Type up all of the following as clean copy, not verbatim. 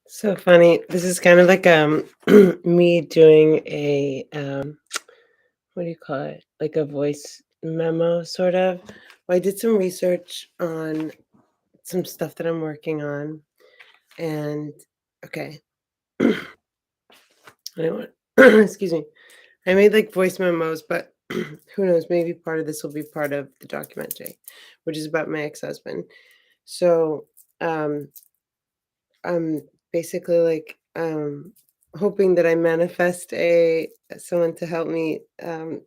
So funny. This is kind of like me doing a what do you call it? Like a voice memo sort of. Well, I did some research on some stuff that I'm working on and okay. I don't want excuse me. I made like voice memos, but who knows, maybe part of this will be part of the documentary, which is about my ex-husband. So, um I'm basically hoping that I manifest a someone to help me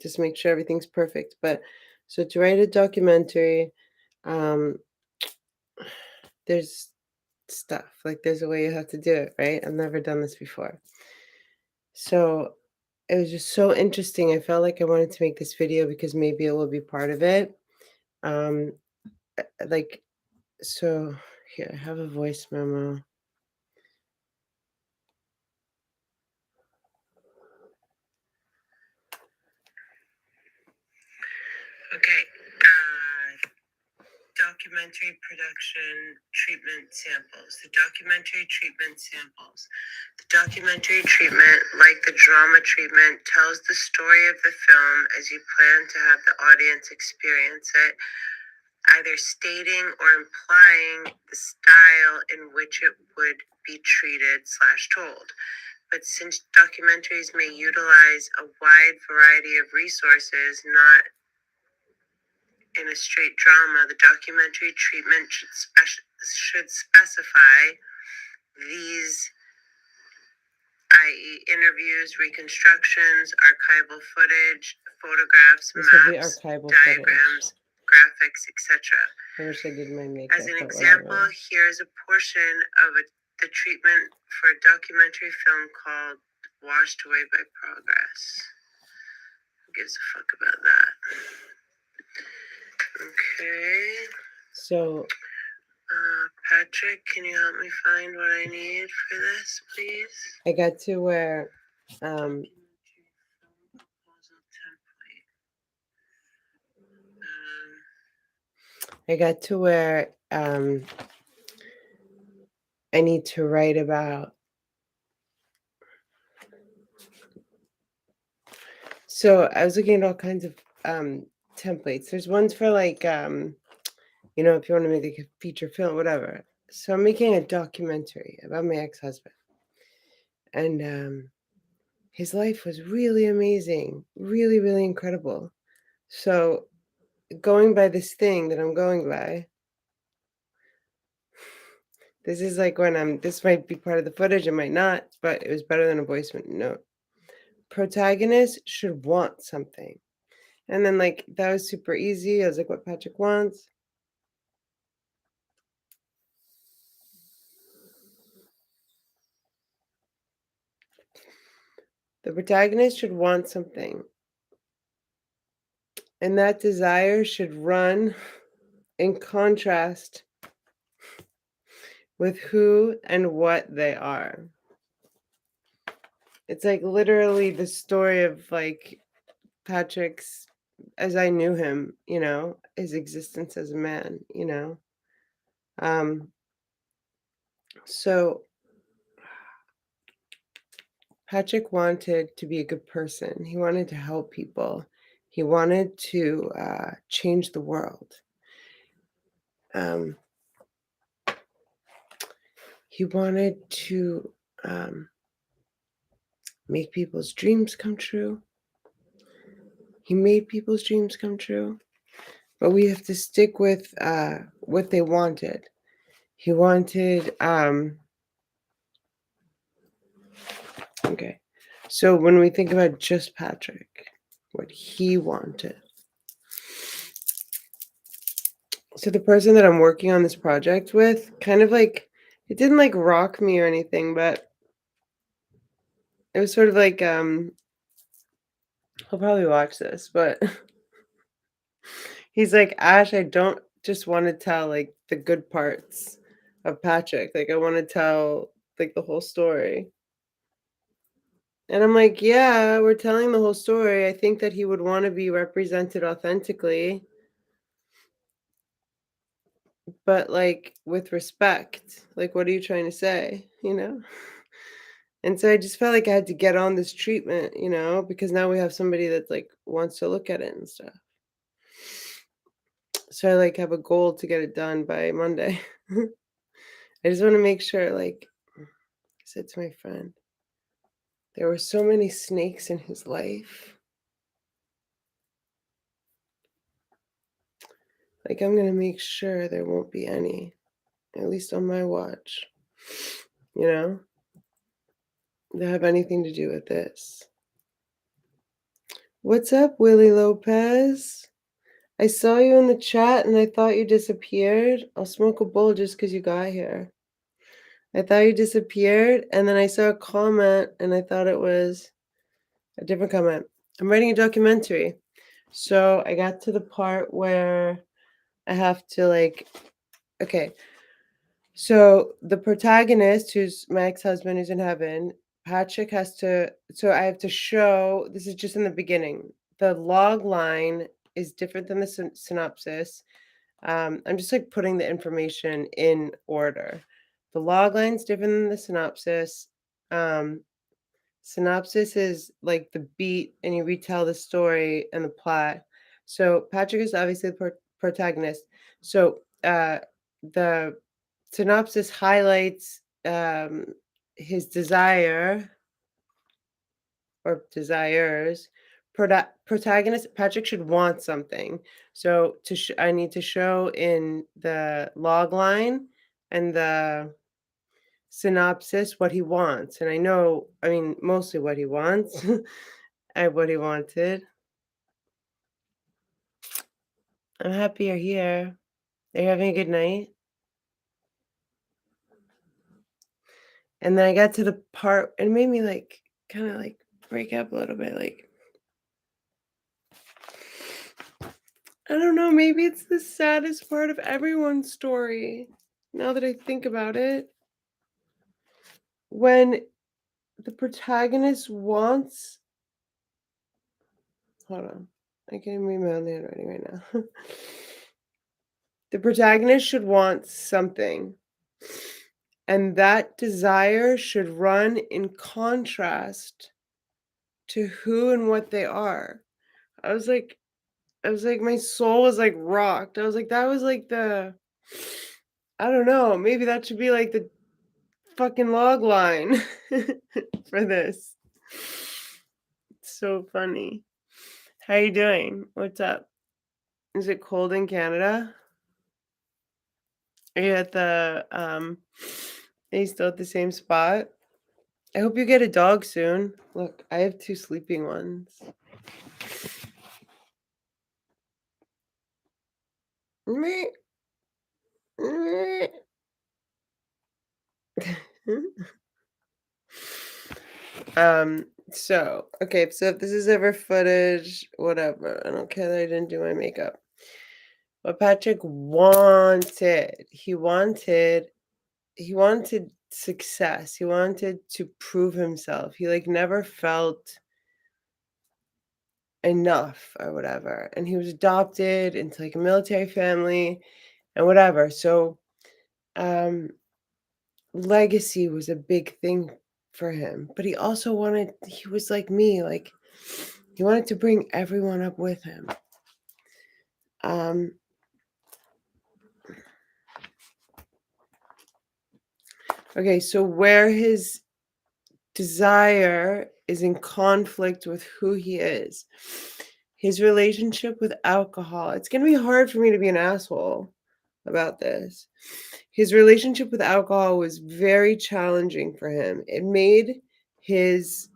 just make sure everything's perfect. But so to write a documentary, um, there's stuff like there's a way you have to do it, right? I've never done this before. So it was just so interesting. I felt like I wanted to make this video because maybe it will be part of it. Um, like so here, I have a voice memo. Okay. Documentary production treatment samples. The documentary treatment samples. The documentary treatment, like the drama treatment, tells the story of the film as you plan to have the audience experience it, either stating or implying the style in which it would be treated slash told. But since documentaries may utilize a wide variety of resources, not in a straight drama, the documentary treatment should specify these, i.e., interviews, reconstructions, archival footage, photographs, this maps, diagrams, footage, graphics, etc. I wish I did my makeup. As an example, here's a portion of the treatment for a documentary film called Washed Away by Progress. Who gives a fuck about that? Okay. So, Patrick, can you help me find what I need for this, please? I got to where, um, I got to where I need to write about. So I was looking at all kinds of templates. There's ones for like if you want to make like a feature film, whatever. So I'm making a documentary about my ex-husband. And his life was really amazing, really, really incredible. So going by this thing that I'm going by, this is like this might be part of the footage, it might not, but it was better than a voice note. Protagonist should want something. And then like that was super easy. I was like, what Patrick wants. The protagonist should want something. And that desire should run in contrast with who and what they are. It's like literally the story of like Patrick's, as I knew him, his existence as a man, So Patrick wanted to be a good person. He wanted to help people. He wanted to change the world. He wanted to make people's dreams come true. He made people's dreams come true. But we have to stick with what they wanted. He wanted, okay. So when we think about just Patrick, what he wanted. So the person that I'm working on this project with, kind of like, it didn't like rock me or anything, but it was sort of like, he'll probably watch this, but he's like, Ash, I don't just want to tell like the good parts of Patrick. Like I want to tell like the whole story. And I'm like, yeah, we're telling the whole story. I think that he would want to be represented authentically. but like with respect. Like, what are you trying to say? You know? And so I just felt like I had to get on this treatment, because now we have somebody that like wants to look at it and stuff. So I like have a goal to get it done by Monday. I just want to make sure, like I said to my friend, there were so many snakes in his life. Like, I'm gonna make sure there won't be any, at least on my watch, you know, that have anything to do with this. What's up, Willie Lopez? I saw you in the chat and I thought you disappeared. I'll smoke a bowl just because you got here. I thought you disappeared, and then I saw a comment and I thought it was a different comment. I'm writing a documentary. So I got to the part where I have to like, okay. So the protagonist, who's my ex-husband, who's in heaven, Patrick has to. So I have to show. This is just in the beginning. The log line is different than the synopsis. I'm just like putting the information in order. The log line's different than the synopsis. Um, Synopsis is like the beat, and you retell the story and the plot. So Patrick is obviously the protagonist. So the synopsis highlights his desire or desires. Protagonist Patrick should want something. So I need to show in the log line and the synopsis what he wants, and I mean, mostly what he wants. What he wanted. I'm happy you're here. Are you having a good night? And then I got to the part, and it made me like kind of like break up a little bit. Like, I don't know, maybe it's the saddest part of everyone's story. Now that I think about it, when the protagonist wants, hold on, I can't even read my own handwriting right now. The protagonist should want something, and that desire should run in contrast to who and what they are. I was like my soul was like rocked. I was like, that was like I don't know, maybe that should be like the fucking log line for this. It's so funny. How you doing? What's up? Is it cold in Canada? Are you at are you still at the same spot? I hope you get a dog soon. Look, I have 2 sleeping ones. Meh. Meh. So if this is ever footage, whatever. I don't care that I didn't do my makeup. What Patrick wanted, he wanted success. He wanted to prove himself. He like never felt enough or whatever. And he was adopted into like a military family and whatever. So um legacy was a big thing for him, but he was like me, like he wanted to bring everyone up with him. um okay, so where his desire is in conflict with who he is, his relationship with alcohol, it's going to be hard for me to be an asshole about this. His relationship with alcohol was very challenging for him. It made his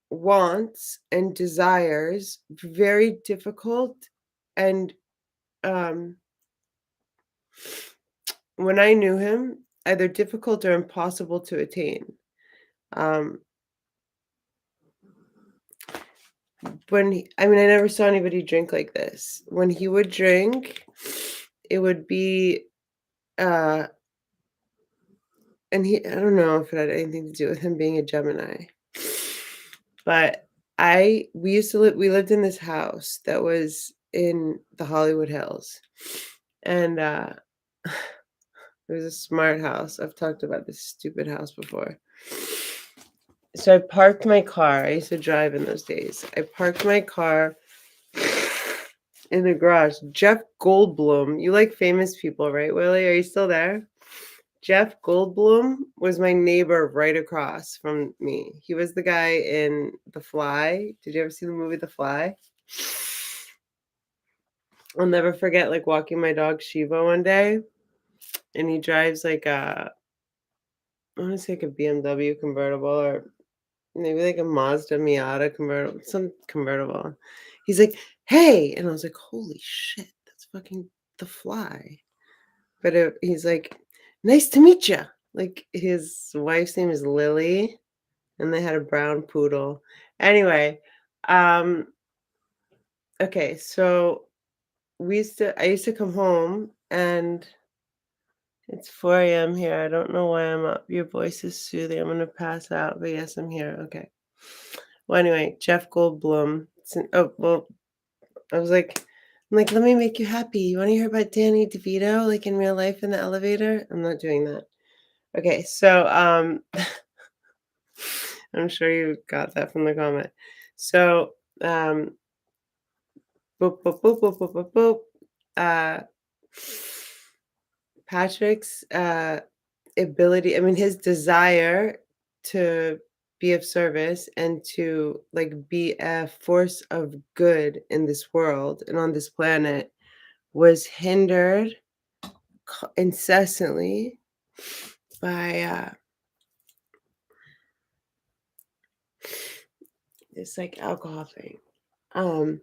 wants and desires very difficult, and um, when I knew him, either difficult or impossible to attain. Um, I mean, I never saw anybody drink like this. When he would drink, it would be, uh, and I don't know if it had anything to do with him being a Gemini, but we lived in this house that was in the Hollywood Hills. And It was a smart house. I've talked about this stupid house before. So I parked my car. I used to drive in those days. I parked my car in the garage. Jeff Goldblum, you like famous people, right, Willie? Are you still there? Jeff Goldblum was my neighbor right across from me. He was the guy in The Fly. Did you ever see the movie The Fly? I'll never forget like walking my dog Shiva one day, and he drives like I want to say like a BMW convertible or maybe like a Mazda Miata convertible, some convertible. He's like, "Hey," and I was like, "Holy shit, that's fucking The Fly." But he's like, "Nice to meet you." Like his wife's name is Lily, and they had a brown poodle. Anyway, um, okay, so I used to come home and it's 4 a.m. here. I don't know why I'm up. Your voice is soothing. I'm gonna pass out, but yes, I'm here. Okay. Well, anyway, Jeff Goldblum. Oh, well, I'm like, let me make you happy. You want to hear about Danny DeVito, like in real life in the elevator? I'm not doing that. Okay, so I'm sure you got that from the comment. So, boop, boop, boop, boop, boop, boop, boop. Uh, Patrick's ability, I mean, his desire to be of service and to like be a force of good in this world and on this planet was hindered incessantly by this like alcohol thing. Um,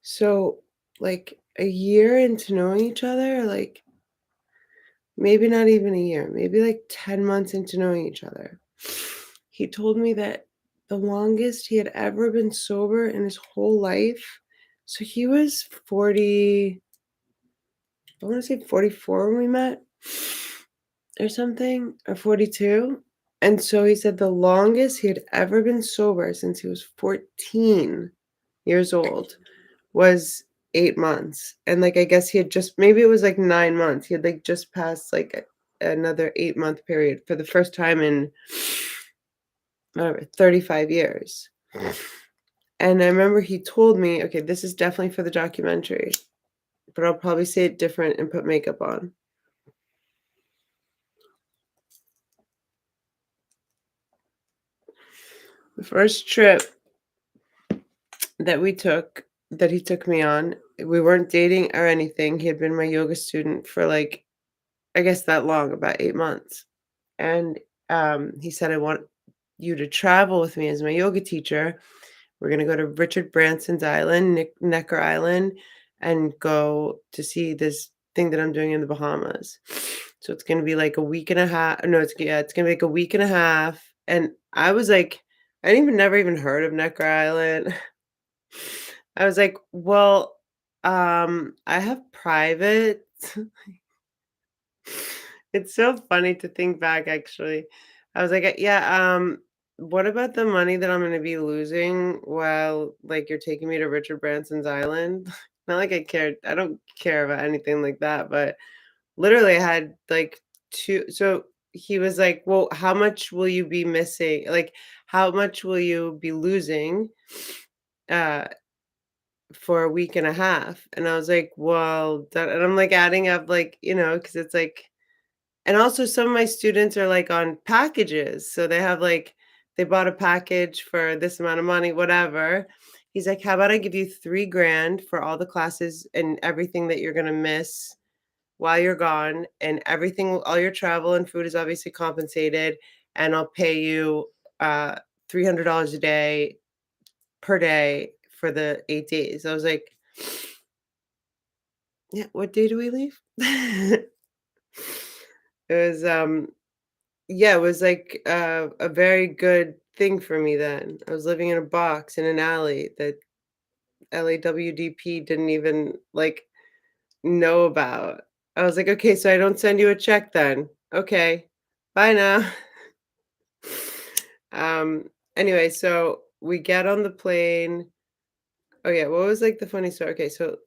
so like a year into knowing each other, like maybe not even a year, maybe like 10 months into knowing each other, he told me that the longest he had ever been sober in his whole life. So he was 40, I want to say 44 when we met or something, or 42. And so he said the longest he had ever been sober since he was 14 years old was 8 months. And like, I guess he had just, maybe it was like 9 months. He had like just passed like another 8 month period for the first time in whatever, 35 years. And I remember he told me, okay, this is definitely for the documentary, but I'll probably say it different and put makeup on. The first trip that he took me on, we weren't dating or anything. He had been my yoga student for like, I guess that long, about 8 months. And he said, I want you to travel with me as my yoga teacher. We're going to go to Richard Branson's island, Necker Island, and go to see this thing that I'm doing in the Bahamas. So it's going to be like a week and a half. No, it's going to be like a week and a half. And I was like, I didn't even never even heard of Necker Island. I was like, well, I have private. It's so funny to think back, actually. I was like, yeah, what about the money that I'm gonna be losing while, like, you're taking me to Richard Branson's island? Not like I cared. I don't care about anything like that, but literally I had, like, 2 so he was like, "Well, how much will you be missing? Like, how much will you be losing, uh, for a week and a half?" And I was like, "Well," that and I'm, like, adding up, like, because it's like and also some of my students are, like, on packages, so they have, like they bought a package for this amount of money, whatever. He's like, "How about I give you 3 grand for all the classes and everything that you're gonna miss while you're gone, and everything all your travel and food is obviously compensated, and I'll pay you, $300 a day per day for the 8 days." I was like, "Yeah, what day do we leave?" It was, yeah, it was like a very good thing for me then. I was living in a box in an alley that LAWDP didn't even like know about. I was like, okay, so I don't send you a check then. Okay, bye now. um, anyway, so we get on the plane. Oh yeah, what was like the funny story? Okay, so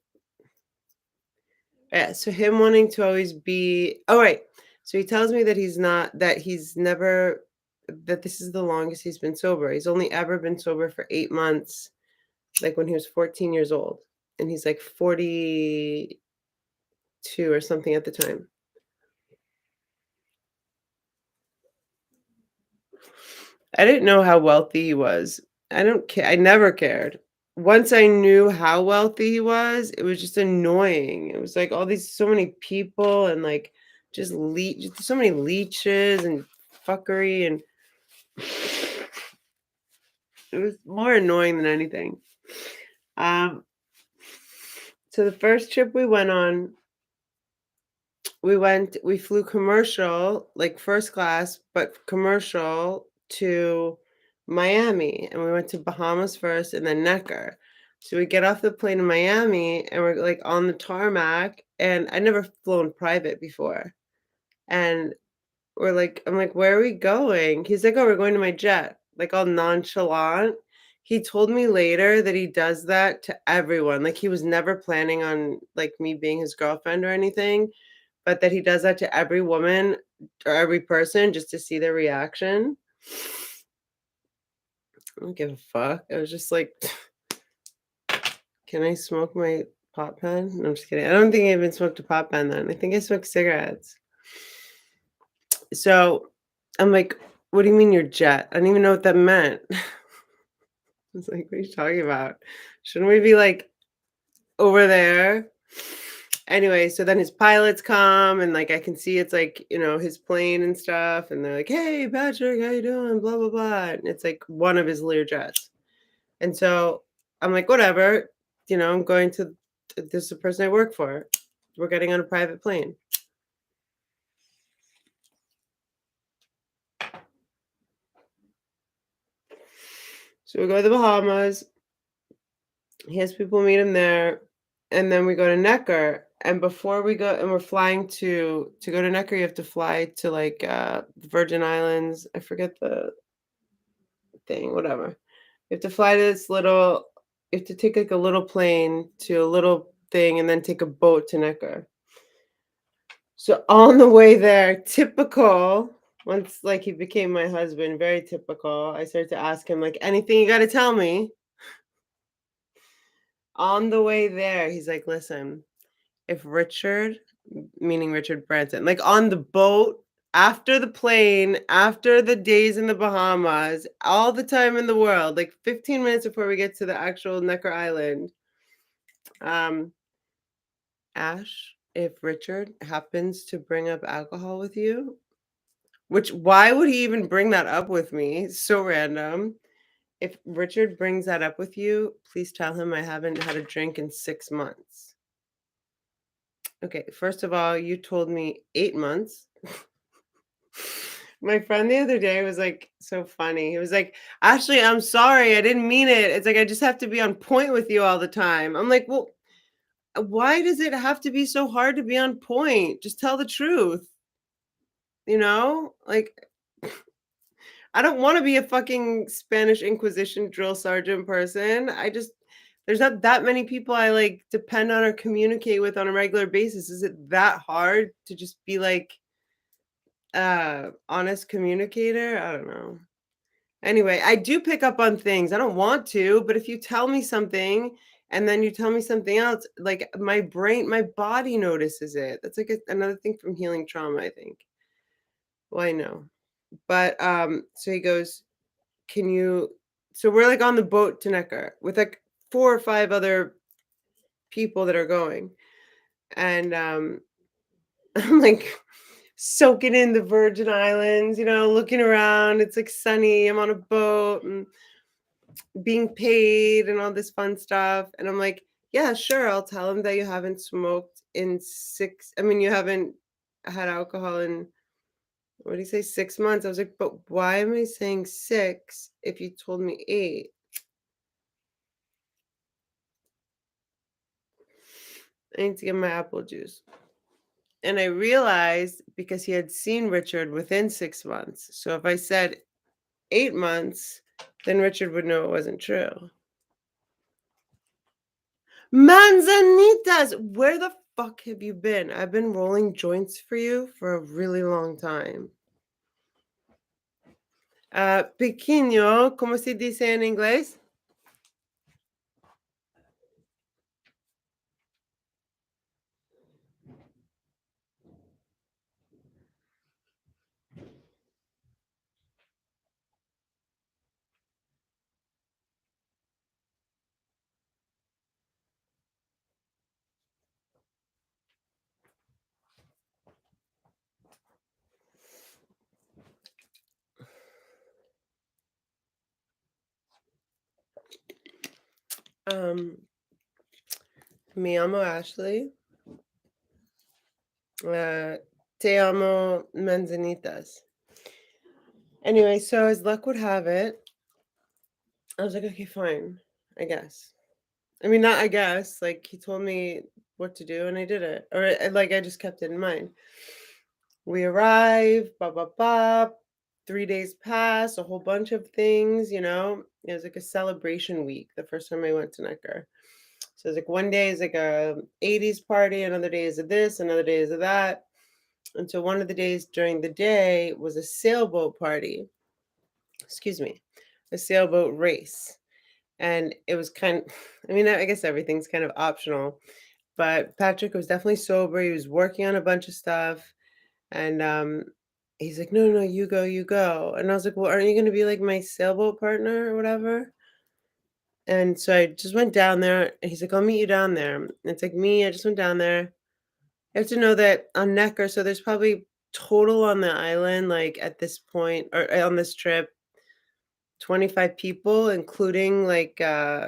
Yeah, so him wanting to always be oh, right. So he tells me that he's never that this is the longest he's been sober. He's only ever been sober for 8 months, like, when he was 14 years old, and he's, like, 42 or something at the time. I didn't know how wealthy he was. I don't care. I never cared. Once I knew how wealthy he was, it was just annoying. It was like all these so many people and like just so many leeches and fuckery and it was more annoying than anything. Um, so the first trip we went on, we flew commercial, like first class, but commercial to Miami, and we went to Bahamas first and then Necker. So we get off the plane in Miami and we're like on the tarmac, and I never flown private before. And I'm like, where are we going? He's like, oh, we're going to my jet, like all nonchalant. He told me later that he does that to everyone. Like he was never planning on like me being his girlfriend or anything, but that he does that to every woman or every person just to see their reaction. I don't give a fuck. I was just like, "Can I smoke my pot pen?" No, I'm just kidding. I don't think I even smoked a pot pen then. I think I smoked cigarettes. So I'm like, "What do you mean your jet?" I didn't even know what that meant. I was like, "What are you talking about? Shouldn't we be like over there?" Anyway, so then his pilots come and like I can see it's like, his plane and stuff, and they're like, "Hey, Patrick, how you doing?" Blah blah blah. And it's like one of his Lear jets. And so I'm like, whatever, I'm going to this is the person I work for. We're getting on a private plane. So we go to the Bahamas. He has people meet him there. And then we go to Necker. And before we go and we're flying to go to Necker, you have to fly to like the Virgin Islands. I forget the thing, whatever. You have to fly to this little you have to take like a little plane to a little thing and then take a boat to Necker. So on the way there, typical, once like he became my husband, very typical, I started to ask him like anything you got to tell me. On the way there, he's like, "Listen, if Richard, meaning Richard Branson, like on the boat, after the plane, after the days in the Bahamas, all the time in the world, like 15 minutes before we get to the actual Necker Island, um, Ash, if Richard happens to bring up alcohol with you, which why would he even bring that up with me? So random. If Richard brings that up with you, please tell him I haven't had a drink in 6 months." Okay, first of all, you told me 8 months. My friend the other day was like so funny. He was like, "Ashley, I'm sorry. I didn't mean it. It's like I just have to be on point with you all the time." I'm like, "Well, why does it have to be so hard to be on point? Just tell the truth." You know? Like I don't wanna be a fucking Spanish Inquisition drill sergeant person. There's not that many people I, like, depend on or communicate with on a regular basis. Is it that hard to just be, like, honest communicator? I don't know. Anyway, I do pick up on things. I don't want to, but if you tell me something and then you tell me something else, like, my body notices it. That's, like, another thing from healing trauma, I think. Well, I know. But, so he goes, "Can you" so we're, like, on the boat to Necker with, like, 4 or 5 other people that are going, and, I'm, like, soaking in the Virgin Islands, looking around, it's, like, sunny, I'm on a boat, and being paid, and all this fun stuff, and I'm, like, "Yeah, sure, I'll tell him that you haven't smoked in 6 I mean, you haven't had alcohol in" what did he say, 6 months? I was, like, "But why am I saying 6 if you told me 8?" I need to get my apple juice. And I realized because he had seen Richard within 6 months. So if I said 8 months, then Richard would know it wasn't true. Manzanitas! Where the fuck have you been? I've been rolling joints for you for a really long time." Pequeño, ¿cómo se dice en inglés? Um, Me llamo Ashley. Uh, Te amo manzanitas. Anyway, so as luck would have it, I was like, okay, fine, I guess. I mean, not I guess. Like he told me what to do, and I did it, or like I just kept it in mind. We arrive, blah blah blah. 3 days pass, a whole bunch of things. It was like a celebration week. The first time I went to Necker, so it's like one day is like a '80s party, another day is of this, another day is of that. And so one of the days during the day was a sailboat party. Excuse me, a sailboat race. And it was I mean, I guess everything's kind of optional, but Patrick was definitely sober. He was working on a bunch of stuff. And he's like, no, no, you go, you go. And I was like, well, aren't you going to be like my sailboat partner or whatever? And so I just went down there. And he's like, I'll meet you down there. And it's like me, I just went down there. I have to know that on Necker, so there's probably total on the island, like at this point, or on this trip, 25 people, including like um,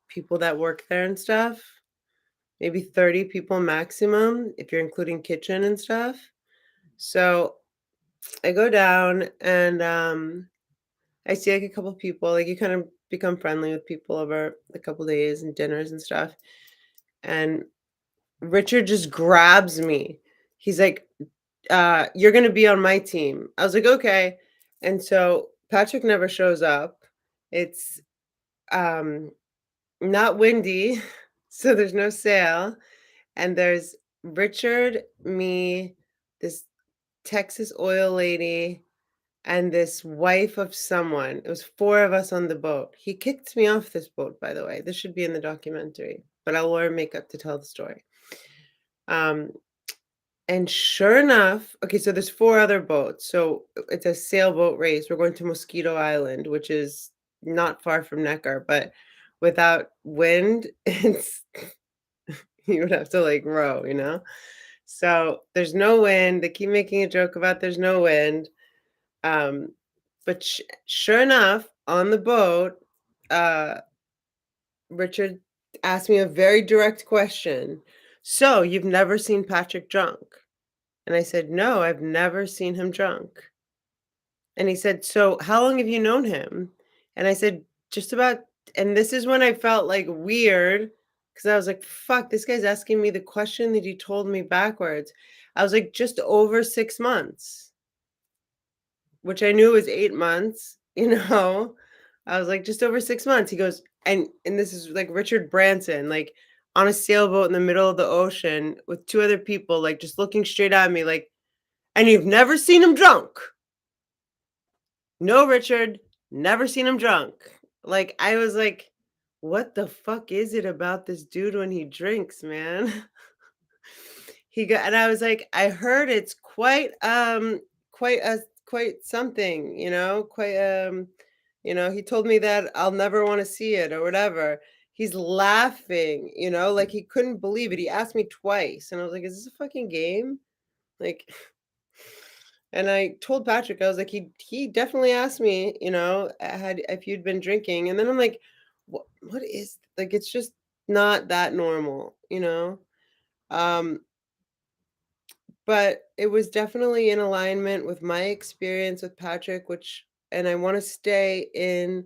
people that work there and stuff. Maybe 30 people maximum if you're including kitchen and stuff. So I go down and I see like a couple people, like you kind of become friendly with people over a couple days and dinners and stuff. And Richard just grabs me. He's like, you're gonna be on my team. I was like, okay. And so Patrick never shows up. It's um not windy, so there's no sail. And there's Richard, me, this Texas oil lady, and this wife of someone. It was four of us on the boat. He kicked me off this boat, by the way. This should be in the documentary, but I'll wear makeup to tell the story. Um, and sure enough, okay, so there's four other boats. So it's a sailboat race. We're going to Mosquito Island, which is not far from Necker, but without wind, it's you would have to like row. So there's no wind. They keep making a joke about there's no wind. Um, but sure enough, on the boat, uh, Richard asked me a very direct question. So you've never seen Patrick drunk? And I said, no, I've never seen him drunk. And he said, so how long have you known him? And I said, just about, and this is when I felt like weird because I was like, fuck, this guy's asking me the question that he told me backwards. I was like, just over 6 months, which I knew was 8 months. I was like, just over 6 months. He goes, and this is like Richard Branson, like on a sailboat in the middle of the ocean with two other people, like just looking straight at me, like, and you've never seen him drunk. No, Richard, never seen him drunk. Like, I was like, what the fuck is it about this dude when he drinks, man? And I was like, I heard it's quite something, he told me that I'll never want to see it or whatever. He's laughing, like he couldn't believe it. He asked me twice and I was like, is this a fucking game? Like and I told Patrick, I was like, he definitely asked me, had if you'd been drinking. And then I'm like, what is like it's just not that normal. Um, but it was definitely in alignment with my experience with Patrick, and I want to stay in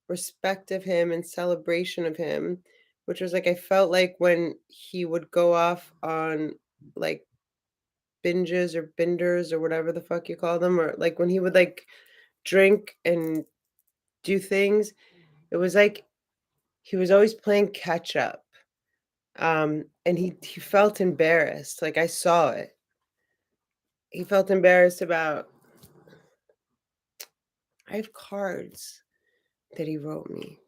respect of him and celebration of him, which was like I felt like when he would go off on like binges or binders or whatever the fuck you call them, or like when he would like drink and do things, it was like he was always playing catch up. And he felt embarrassed, like, I saw it. He felt embarrassed about I have cards that he wrote me.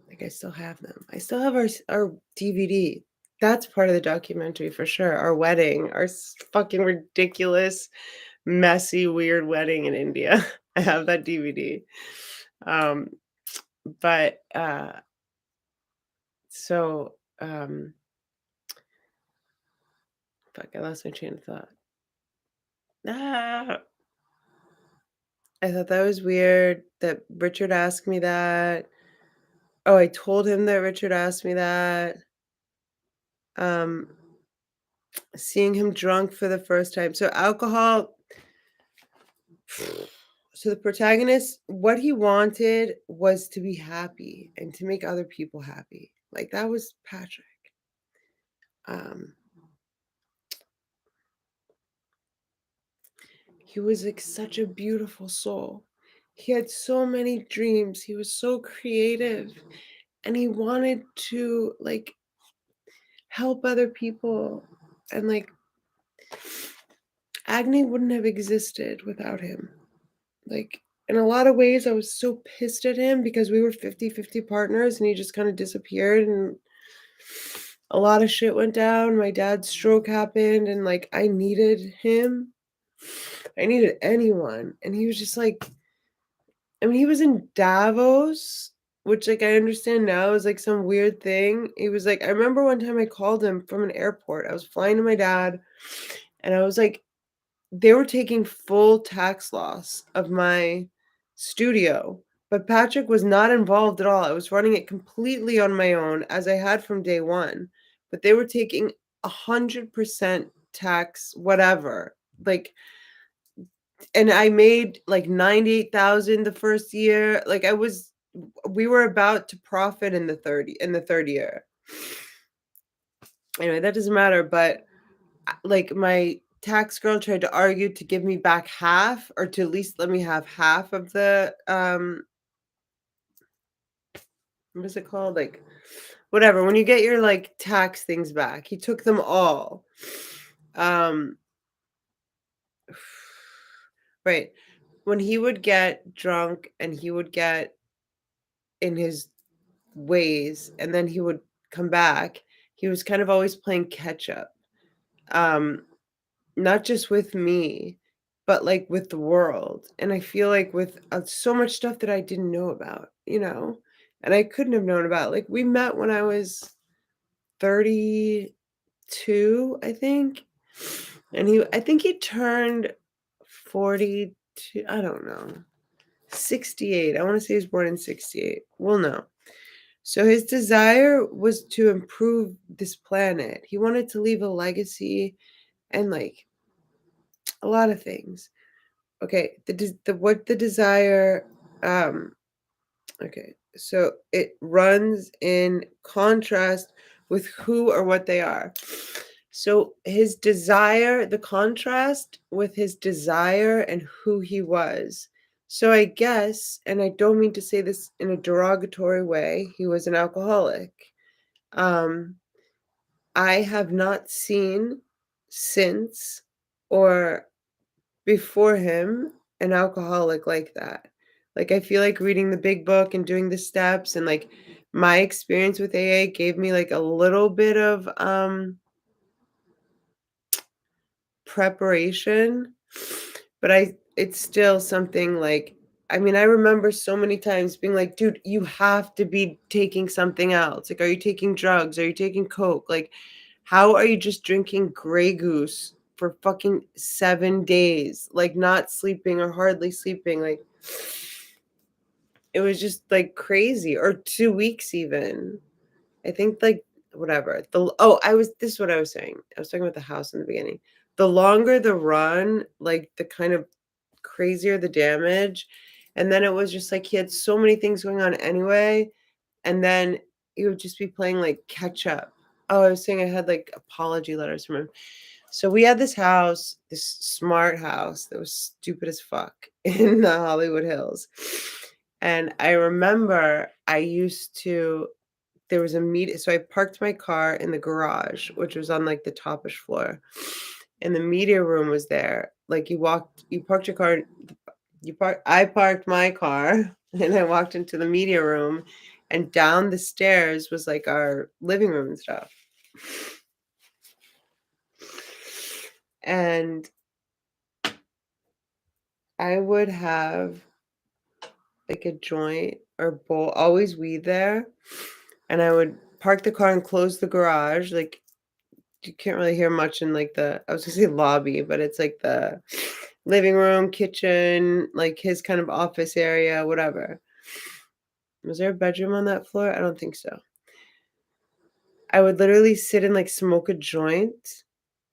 Like, I still have them. I still have our DVD. That's part of the documentary for sure. Our wedding, our fucking ridiculous, messy, weird wedding in India. I have that DVD. Um, but so fuck, I lost my train of thought. Ah, I thought that was weird that Richard asked me that. Oh, I told him that Richard asked me that. Um, Seeing him drunk for the first time. So alcohol, so the protagonist, what he wanted was to be happy and to make other people happy. Like that was Patrick. Um, he was like such a beautiful soul. He had so many dreams. He was so creative and he wanted to like help other people. And like Agni wouldn't have existed without him. Like, in a lot of ways, I was so pissed at him because we were 50-50 partners and he just kind of disappeared and a lot of shit went down. My dad's stroke happened and like I needed him. I needed anyone. And he was just like, I mean, he was in Davos, which like I understand now is like some weird thing. He was like, I remember one time I called him from an airport. I was flying to my dad and I was like, they were taking full tax loss of my studio, but Patrick was not involved at all. I was running it completely on my own as I had from day one, but they were taking 100% tax, whatever. Like, and I made like 98,000 the first year. Like we were about to profit in the third year. Anyway, that doesn't matter, but like my tax girl tried to argue to give me back half or to at least let me have half of the what is it called, like whatever, when you get your like tax things back. He took them all. um right, when he would get drunk and he would get in his ways and then he would come back, he was kind of always playing catch up. um Not just with me, but, like, with the world, and I feel like with, so much stuff that I didn't know about, you know, and I couldn't have known about. Like, we met when I was 32, I think, and I think he turned 42, I don't know, 68. I wanna say he was born in '68. We'll know. So his desire was to improve this planet. He wanted to leave a legacy and, like, a lot of things. Okay, what the desire, um, okay, so it runs in contrast with who or what they are. So his desire, the contrast with his desire and who he was. So I guess, and I don't mean to say this in a derogatory way, he was an alcoholic. Um, I have not seen since or before him an alcoholic like that. Like, I feel like reading the big book and doing the steps and, like, my experience with AA gave me, like, a little bit of, preparation, but it's still something, like, I mean, I remember so many times being like, "Dude, you have to be taking something else. Like, are you taking drugs? Are you taking coke? Like, how are you just drinking Grey Goose for fucking 7 days, like, not sleeping or hardly sleeping?" Like, it was just, like, crazy, or 2 weeks even. I think, like, whatever. This is what I was saying. I was talking about the house in the beginning. The longer the run, like, the kind of crazier the damage, and then it was just, like, he had so many things going on anyway, and then he would just be playing, like, catch up. Oh, I was saying I had, like, apology letters from him. So we had this house, this smart house that was stupid as fuck in the Hollywood Hills, and I remember I used to there was a meet so I parked my car in the garage, which was on, like, the top-ish floor, and the media room was there. Like, you parked your car I parked my car, and I walked into the media room, and down the stairs was, like, our living room and stuff. And I would have, like, a joint or bowl always weed there, and I would park the car and close the garage, like, you can't really hear much in, like, I was gonna say lobby, but it's, like, the living room, kitchen, like, his kind of office area, whatever. Was there a bedroom on that floor? I don't think so. I would literally sit and, like, smoke a joint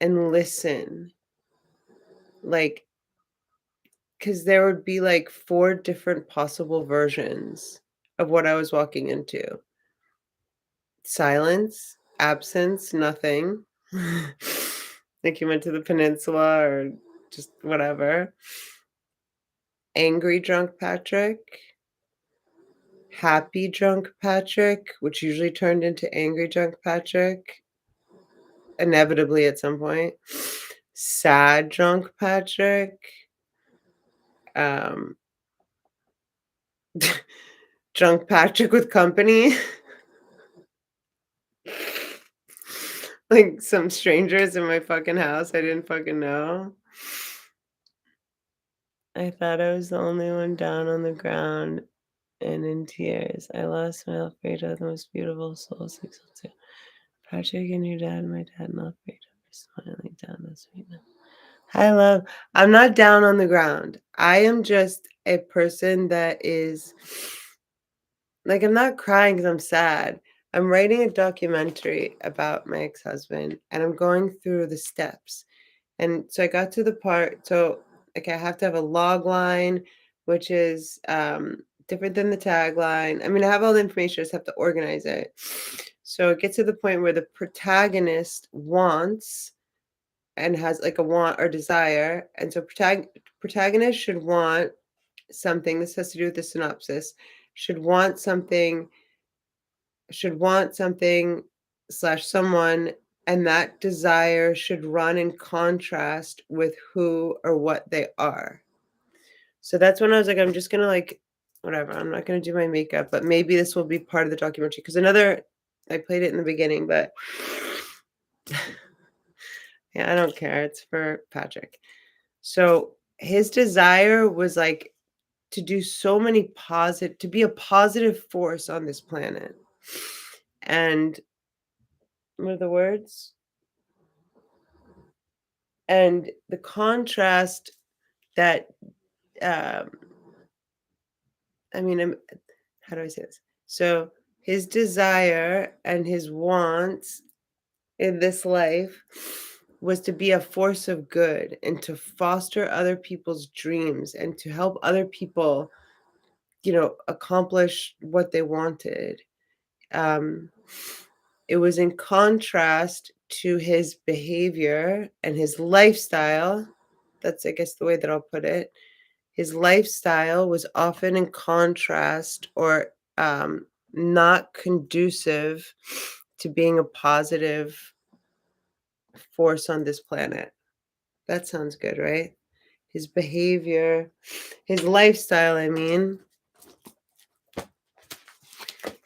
and listen, like, because there would be, like, 4 different possible versions of what I was walking into. Silence, absence, nothing. Like you went to the peninsula or just whatever. Angry drunk Patrick, happy drunk Patrick, which usually turned into angry drunk Patrick, inevitably at some point. Sad drunk Patrick, um, drunk Patrick with company. Like some strangers in my fucking house I didn't fucking know. I thought I was the only one down on the ground and in tears. I lost my Alfredo, the most beautiful soul 602. Patrick and your dad, my dad and Alfredo are smiling down the street now. Hi, love. I'm not down on the ground. I am just a person that is like, I'm not crying because I'm sad. I'm writing a documentary about my ex-husband and I'm going through the steps. And so I got to the part, so like I have to have a log line, which is different than the tagline. I mean, I have all the information, I just have to organize it. So it gets to the point where the protagonist wants and has like a want or desire. And so protagonist should want something. This has to do with the synopsis. Should want something slash someone, and that desire should run in contrast with who or what they are. So that's when I was like, I'm just gonna like, whatever, I'm not gonna do my makeup, but maybe this will be part of the documentary. Because I played it in the beginning, but yeah, I don't care. It's for Patrick. So his desire was like to do so many to be a positive force on this planet. And what are the words? And the contrast that, um, I mean, how do I say this? So his desire and his wants in this life was to be a force of good and to foster other people's dreams and to help other people, accomplish what they wanted. Um, it was in contrast to his behavior and his lifestyle. That's, I guess, the way that I'll put it. His lifestyle was often in contrast or not conducive to being a positive force on this planet. That sounds good, right? His behavior, his lifestyle, I mean,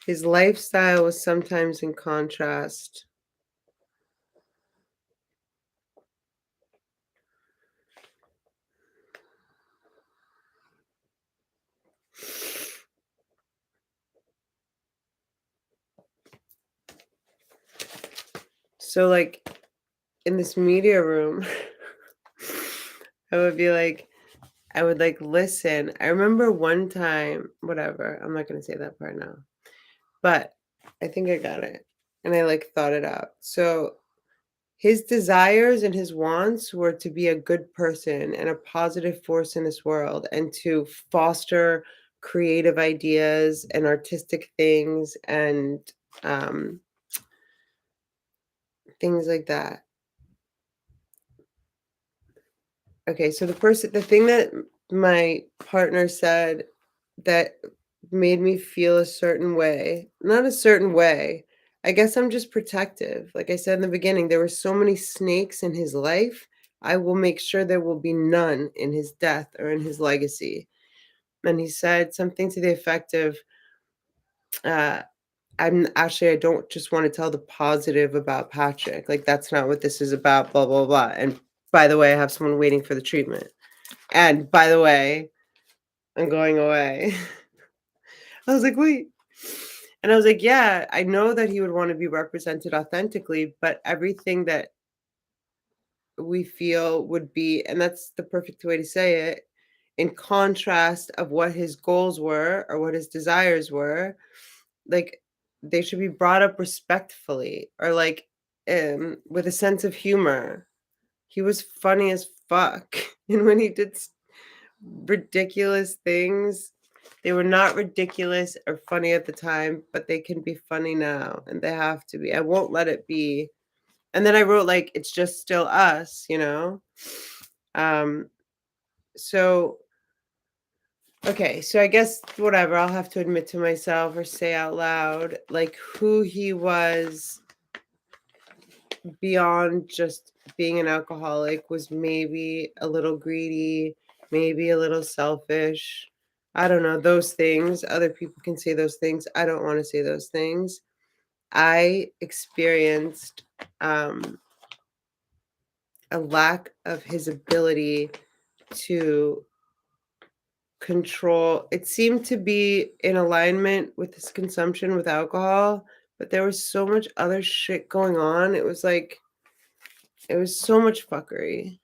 his lifestyle was sometimes in contrast. So, like, in this media room, I would be like, I would like listen. I remember one time, whatever, I'm not going to say that part now, but I think I got it. And I like thought it out. So his desires and his wants were to be a good person and a positive force in this world and to foster creative ideas and artistic things and um, things like that. Okay, so the thing that my partner said that made me feel a certain way, not a certain way, I guess I'm just protective. Like I said in the beginning, there were so many snakes in his life. I will make sure there will be none in his death or in his legacy. And he said something to the effect of, uh, I don't just want to tell the positive about Patrick. Like, that's not what this is about, blah, blah, blah. And by the way, I have someone waiting for the treatment. And by the way, I'm going away. I was like, wait. And I was like, yeah, I know that he would want to be represented authentically, but everything that we feel would be, and that's the perfect way to say it, in contrast of what his goals were or what his desires were, like they should be brought up respectfully or like with a sense of humor. He was funny as fuck. And when he did ridiculous things, they were not ridiculous or funny at the time, but they can be funny now and they have to be. I won't let it be. And then I wrote like it's just still us, you know? Um so okay, so I guess whatever, I'll have to admit to myself or say out loud like who he was beyond just being an alcoholic was maybe a little greedy, maybe a little selfish. I don't know, those things. Other people can say those things. I don't want to say those things. I experienced a lack of his ability to control. It seemed to be in alignment with his consumption with alcohol, but there was so much other shit going on. It was like, it was so much fuckery.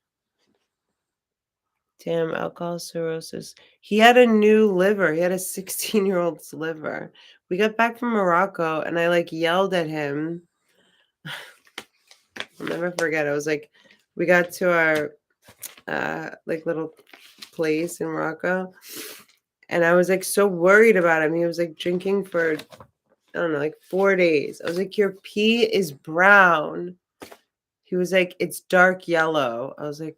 Damn, alcohol cirrhosis. He had a new liver. He had a 16-year-old's liver. We got back from Morocco and I like yelled at him. I'll never forget. I was like, we got to our like little place in Morocco and I was like so worried about him. He was like drinking for, I don't know, like 4 days. I was like, your pee is brown. He was like, it's dark yellow. I was like,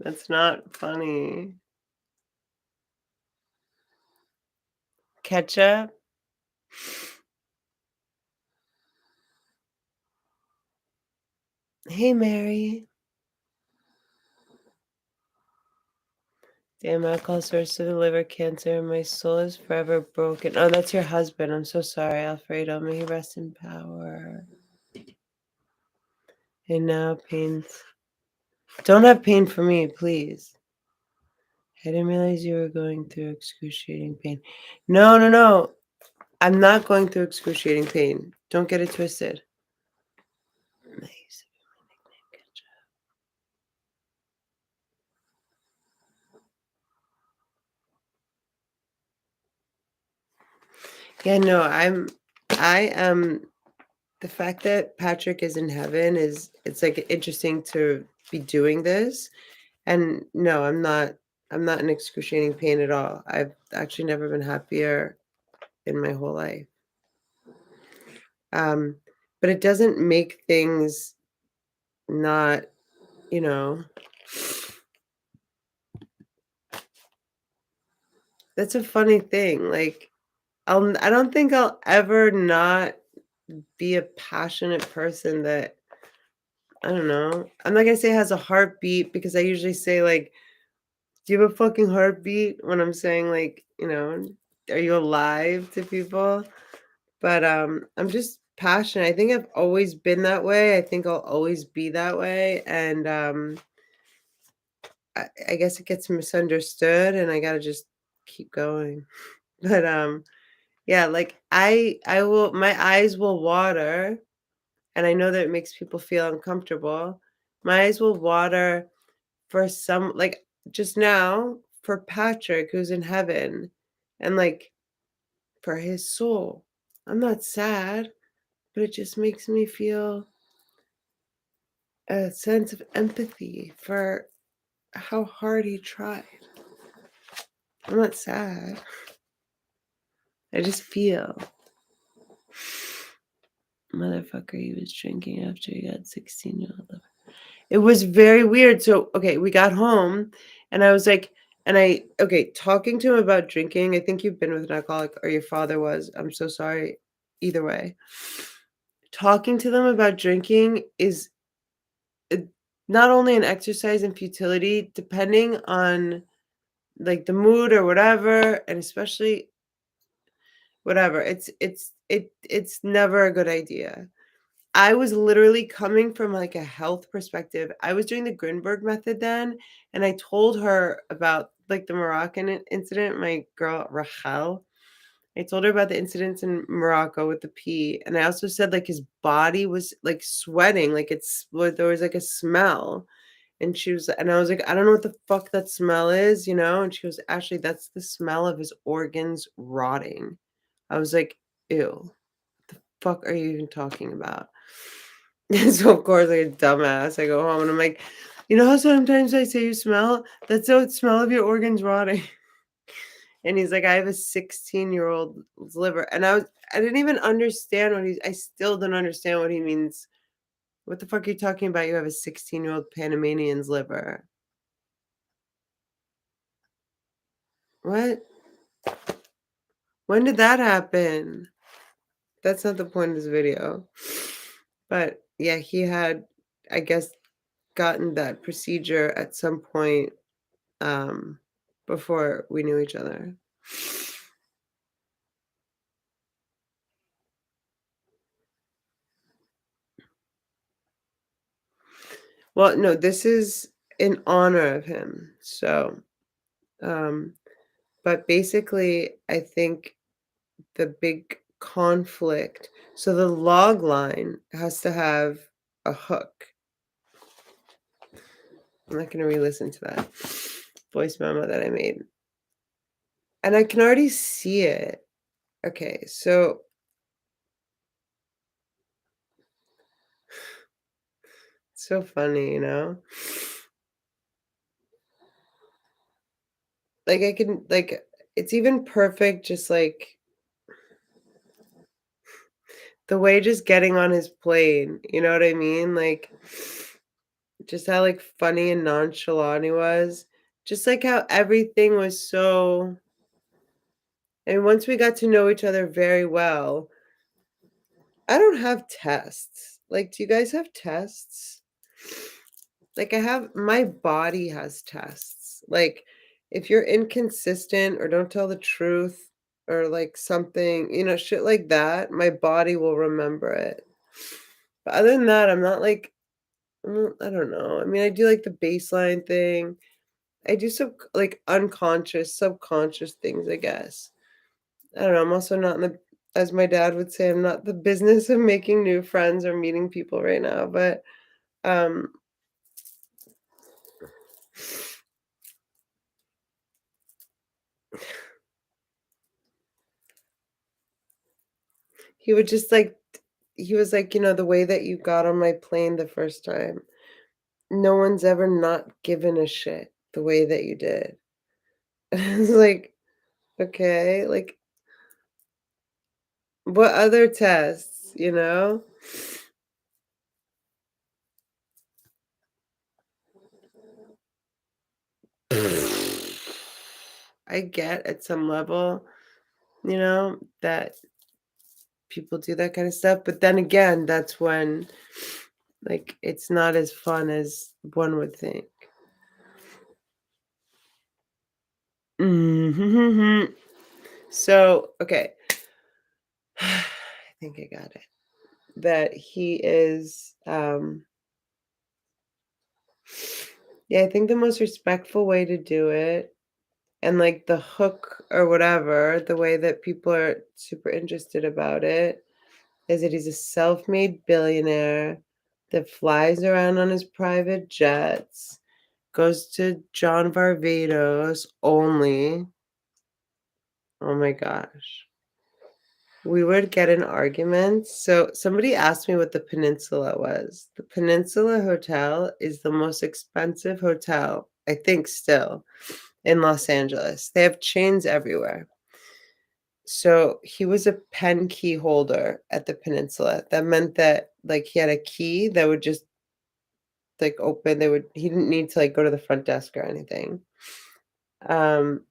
that's not funny. Ketchup? Hey, Mary. Damn, alcohol source of the liver cancer. My soul is forever broken. Oh, that's your husband. I'm so sorry, Alfredo. May he rest in power. And now pains. Don't have pain for me, please. I didn't realize you were going through excruciating pain. No, no, no. I'm not going through excruciating pain. Don't get it twisted. Nice. Yeah, no, I am the fact that Patrick is in heaven is it's like interesting to be doing this. And no, I'm not in excruciating pain at all. I've actually never been happier in my whole life. Um, but it doesn't make things not, you know, that's a funny thing. Like I don't think I'll ever not be a passionate person that I don't know. I'm not gonna say has a heartbeat because I usually say like, do you have a fucking heartbeat when I'm saying like, you know, are you alive to people? But I'm just passionate. I think I've always been that way. I think I'll always be that way. And I guess it gets misunderstood and I gotta just keep going. But yeah, like I will my eyes will water and I know that it makes people feel uncomfortable. My eyes will water for some like just now for Patrick who's in heaven and like for his soul. I'm not sad, but it just makes me feel a sense of empathy for how hard he tried. I'm not sad. I just feel. Motherfucker, he was drinking after he got 16-year-old liver. It was very weird. So, okay, we got home and I was like, And talking to him about drinking, I think you've been with an alcoholic or your father was. I'm so sorry. Either way. Talking to them about drinking is uh, not only an exercise in futility, depending on like the mood or whatever, and especially whatever. It's never a good idea. I was literally coming from like a health perspective. I was doing the Grinberg method then, and I told her about like the Moroccan incident, my girl Rachel. I told her about the incidents in Morocco with the pee, and I also said like his body was like sweating, like there was like a smell. And I was like, I don't know what the fuck that smell is, you know? And she goes, Ashley, that's the smell of his organs rotting. I was like, ew, fuck are you even talking about? And so of course, like a dumbass, I go home and I'm like, you know how sometimes I say you smell? That's the smell of your organs rotting. And he's like, I have a 16-year-old liver. And I didn't even understand I still don't understand what he means. What the fuck are you talking about? You have a 16-year-old Panamanian's liver. What? When did that happen? That's not the point of this video. But yeah, he had, I guess, gotten that procedure at some point um, before we knew each other. Well, no, this is in honor of him. Um, but basically, I think the big conflict, so the log line has to have a hook. I'm not going to re-listen to that voice memo that I made. And I can already see it. Okay, so so funny, you know? Like I can like it's even perfect just like the way just getting on his plane, you know what I mean? Like just how like funny and nonchalant he was. Just like how everything was so and once we got to know each other very well, I don't have tests. Like, do you guys have tests? Like, I have my body has tests. Like, if you're inconsistent or don't tell the truth or like something, you know, shit like that, my body will remember it. But other than that, I'm not like, I don't know. I mean, I do like the baseline thing. I do some like unconscious, subconscious things, I guess. I don't know. I'm also not in the, as my dad would say, I'm not the business of making new friends or meeting people right now. But um, he would just like, he was like, you know, the way that you got on my plane the first time, no one's ever not given a shit the way that you did. I was like, okay, like, what other tests, you know? I get at some level, you know, that people do that kind of stuff. But then again, that's when like it's not as fun as one would think. Mhm. So, okay. I think I got it. That he is yeah, I think the most respectful way to do it and like the hook or whatever, the way that people are super interested about it is that he's a self-made billionaire that flies around on his private jets, goes to John Varvatos only. Oh my gosh. We would get in arguments. So somebody asked me what the Peninsula was. The Peninsula Hotel is the most expensive hotel, I think still, in Los Angeles. They have chains everywhere. So he was a pen key holder at the Peninsula. That meant that like he had a key that would just like open. He didn't need to like go to the front desk or anything. Um,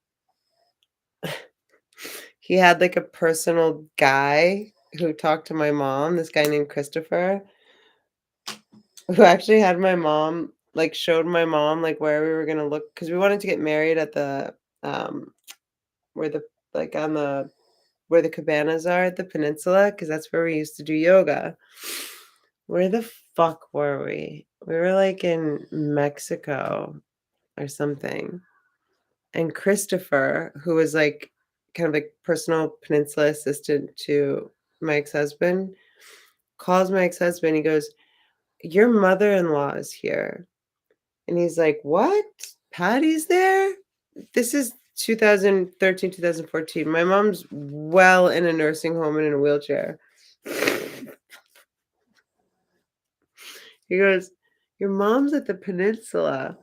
he had, like, a personal guy who talked to my mom, this guy named Christopher, who actually had my mom like, showed my mom, like, where we were gonna look because we wanted to get married at the, um, where the like, on the where the cabanas are at the peninsula, because that's where we used to do yoga. Where the fuck were we? We were, like, in Mexico or something, and Christopher, who was, like, kind of, like, personal peninsula assistant to my ex-husband, calls my ex-husband, he goes, "Your mother-in-law is here." And he's like, "What? Patty's there?" This is 2013, 2014. My mom's well in a nursing home and in a wheelchair. He goes, "Your mom's at the peninsula."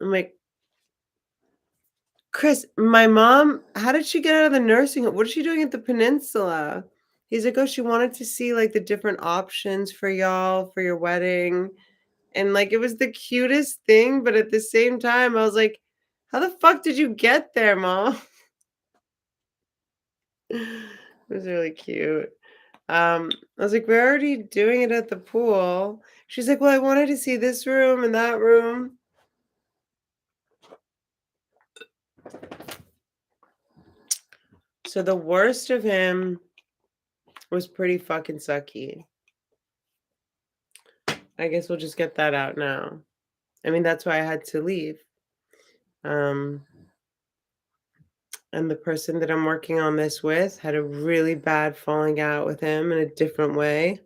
I'm like, "Chris, my mom, how did she get out of the nursing home? What is she doing at the peninsula?" He's like, "Oh, she wanted to see like the different options for y'all for your wedding." And like it was the cutest thing, but at the same time, I was like, "How the fuck did you get there, mom?" It was really cute. I was like, "We're already doing it at the pool." She's like, "Well, I wanted to see this room and that room." So the worst of him was pretty fucking sucky. I guess we'll just get that out now. I mean, that's why I had to leave. Um, and the person that I'm working on this with had a really bad falling out with him in a different way.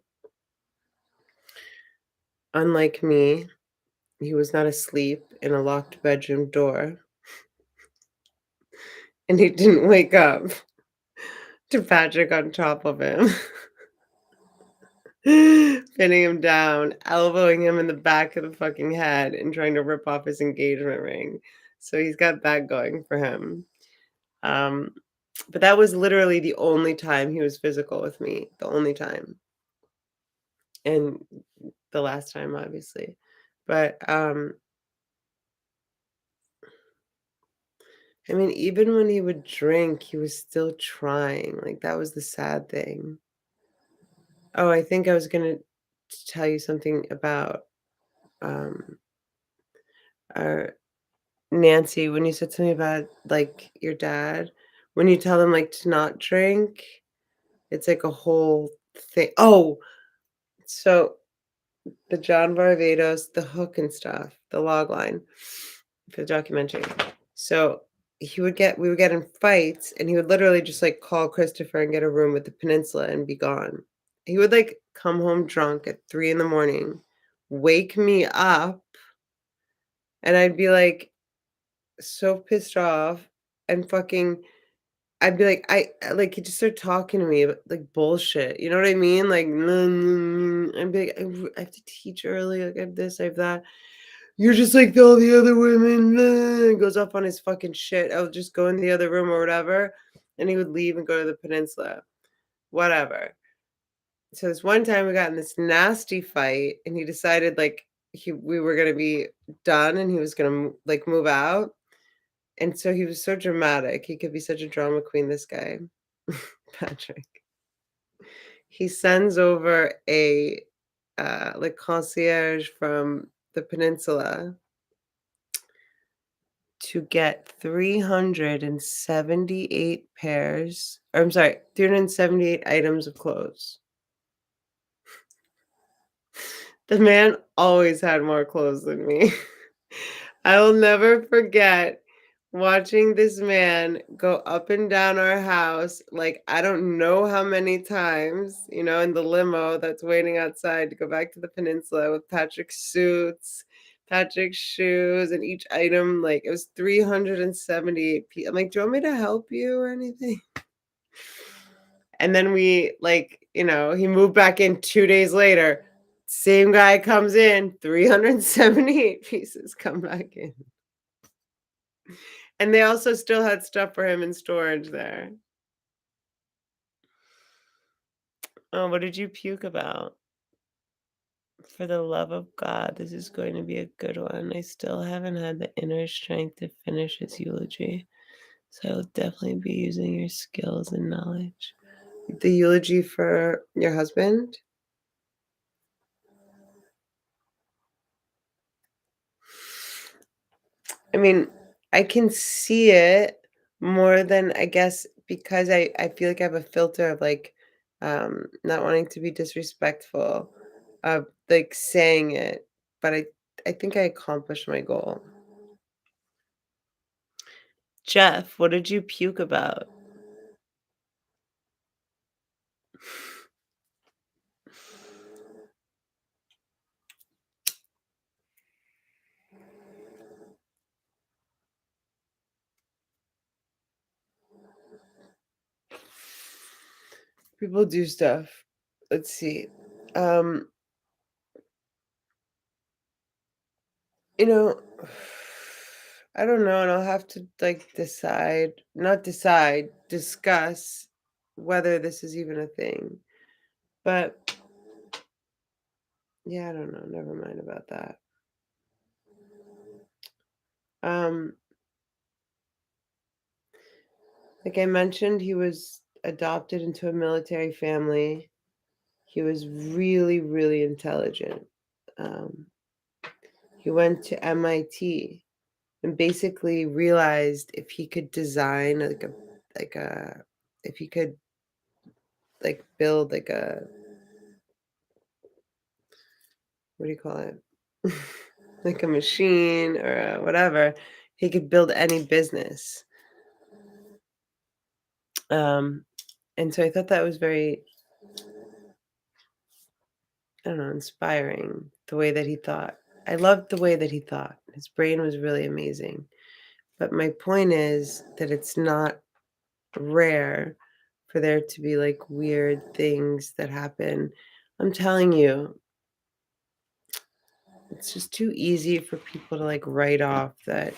Unlike me, he was not asleep in a locked bedroom door, and he didn't wake up to Patrick on top of him, pinning him down, elbowing him in the back of the fucking head, and trying to rip off his engagement ring. So he's got that going for him. Um, but that was literally the only time he was physical with me, the only time, and the last time, obviously. But I mean, even when he would drink, he was still trying. Like that was the sad thing. Oh, I think I was gonna tell you something about um our Nancy when you said something about like your dad. When you tell them like to not drink, it's like a whole thing. Oh, so the John Varvatos, the hook and stuff, the log line for the documentary. So we would get in fights and he would literally just like call Christopher and get a room with the peninsula and be gone. He would like come home drunk at 3 in the morning, wake me up, and I'd be like so pissed off and fucking I'd be like, like he'd just start talking to me about like bullshit. You know what I mean? Like, I'd be like, I have to teach early. Like, I have this, I have that. You're just like all the other women. And goes off on his fucking shit. I'll just go in the other room or whatever. And he would leave and go to the peninsula. Whatever. So this one time we got in this nasty fight and he decided like we were gonna be done and he was gonna like move out. And so he was so dramatic. He could be such a drama queen, this guy, Patrick. He sends over a like concierge from the peninsula to get 378 pairs, or I'm sorry, 378 items of clothes. The man always had more clothes than me. I will never forget watching this man go up and down our house, like, I don't know how many times, in the limo that's waiting outside to go back to the peninsula with Patrick's suits, Patrick's shoes, and each item, like, it was 378 I'm like, "Do you want me to help you or anything?" And then we, like, he moved back in 2 days later. Same guy comes in, 378 pieces come back in. And they also still had stuff for him in storage there. Oh, what did you puke about? For the love of God, this is going to be a good one. I still haven't had the inner strength to finish his eulogy, so I'll definitely be using your skills and knowledge. The eulogy for your husband? I mean, I can see it more than I guess because I feel like I have a filter of like not wanting to be disrespectful of like saying it, but I think I accomplished my goal. Jeff, what did you puke about? People do stuff. Let's see. Um, you know, I don't know, and I'll have to like decide, not decide, discuss whether this is even a thing. But yeah, I don't know. Never mind about that. Um, like I mentioned, he was adopted into a military family. He was really, really intelligent. Um, he went to MIT and basically realized if he could design like a if he could like build like a what do you call it? Like a machine or a whatever, he could build any business. Um, and so I thought that was very, I don't know, inspiring the way that he thought. I loved the way that he thought. His brain was really amazing. But my point is that it's not rare for there to be like weird things that happen. I'm telling you, it's just too easy for people to like write off that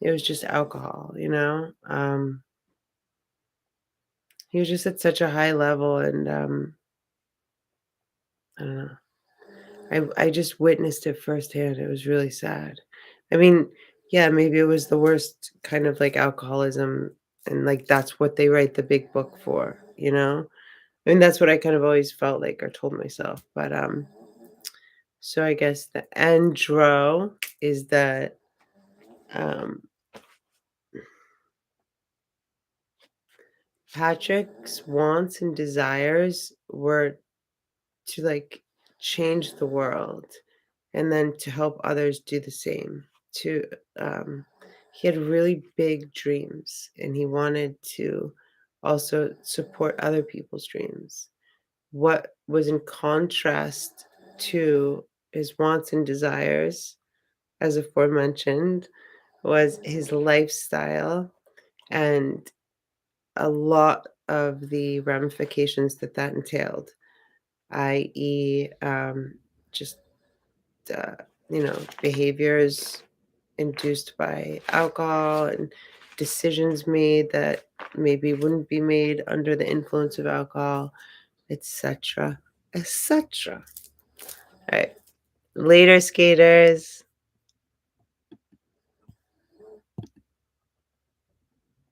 it was just alcohol, you know? He was just at such a high level and I don't know. I just witnessed it firsthand. It was really sad. I mean, yeah, maybe it was the worst kind of like alcoholism and like that's what they write the big book for, you know? I mean, that's what I kind of always felt like or told myself. But so I guess the andro is that um Patrick's wants and desires were to like change the world and then to help others do the same. To he had really big dreams and he wanted to also support other people's dreams. What was in contrast to his wants and desires, as aforementioned, was his lifestyle and a lot of the ramifications that that entailed, i.e., just uh, behaviors induced by alcohol and decisions made that maybe wouldn't be made under the influence of alcohol, etc., etc. All right, later, skaters.